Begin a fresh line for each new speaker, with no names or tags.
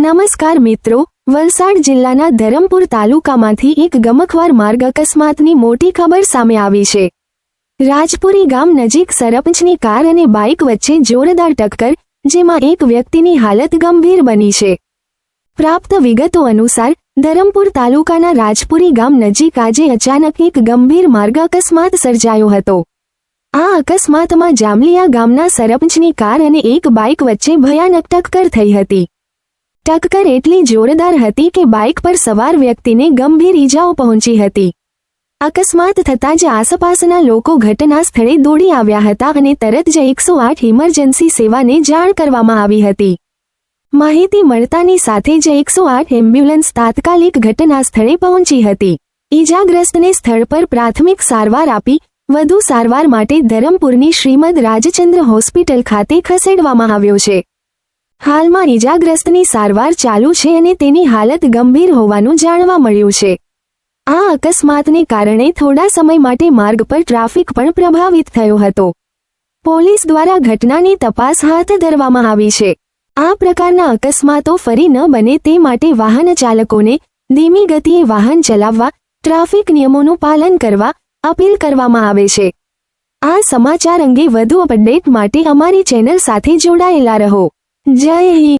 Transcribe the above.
નમસ્કાર મિત્રો, વલસાડ જિલ્લાના ધરમપુર તાલુકામાંથી એક ગમખ્વાર માર્ગ અકસ્માતની મોટી ખબર સામે આવી છે। રાજપુરી ગામ નજીક સરપંચની કાર અને બાઇક વચ્ચે જોરદાર ટક્કર, જેમાં એક વ્યક્તિની હાલત ગંભીર બની છે। પ્રાપ્ત વિગતો અનુસાર ધરમપુર તાલુકાના રાજપુરી ગામ નજીક આજે અચાનક એક ગંભીર માર્ગ અકસ્માત સર્જાયો હતો। આ અકસ્માતમાં જામલિયા ગામના સરપંચની કાર અને એક બાઇક વચ્ચે ભયાનક ટક્કર થઈ હતી। ટક્કર એટલી જોરદાર હતી કે બાઇક પર સવાર વ્યક્તિને ગંભીર ઈજાઓ પહોંચી હતી। અકસ્માત થતાં જ આસપાસના લોકો ઘટના સ્થળે દોડી આવ્યા હતા અને તરત જ 108 ઇમરજન્સી સેવાને જાણ કરવામાં આવી હતી। માહિતી મળતાની સાથે જ 108 એમ્બ્યુલન્સ તાત્કાલિક ઘટના સ્થળે પહોંચી હતી। ઈજાગ્રસ્તને સ્થળ પર પ્રાથમિક સારવાર આપી વધુ સારવાર માટે ધરમપુરની શ્રીમદ રાજચંદ્ર હોસ્પિટલ ખાતે ખસેડવામાં આવ્યો છે। હાલમાં ઈજાગ્રસ્તની સારવાર ચાલુ છે અને તેની હાલત ગંભીર હોવાનું જાણવા મળ્યું છે। આ અકસ્માતને કારણે થોડા સમય માટે માર્ગ પર ટ્રાફિક પણ પ્રભાવિત થયો હતો। પોલીસ દ્વારા ઘટનાની તપાસ હાથ ધરવામાં આવી છે। આ પ્રકારના અકસ્માતો ફરી ન બને તે માટે વાહન ચાલકોને ધીમી ગતિએ વાહન ચલાવવા, ટ્રાફિક નિયમોનું પાલન કરવા અપીલ કરવામાં આવે છે। આ સમાચાર અંગે વધુ અપડેટ માટે અમારી ચેનલ સાથે જોડાયેલા રહો। જય હિન્દ।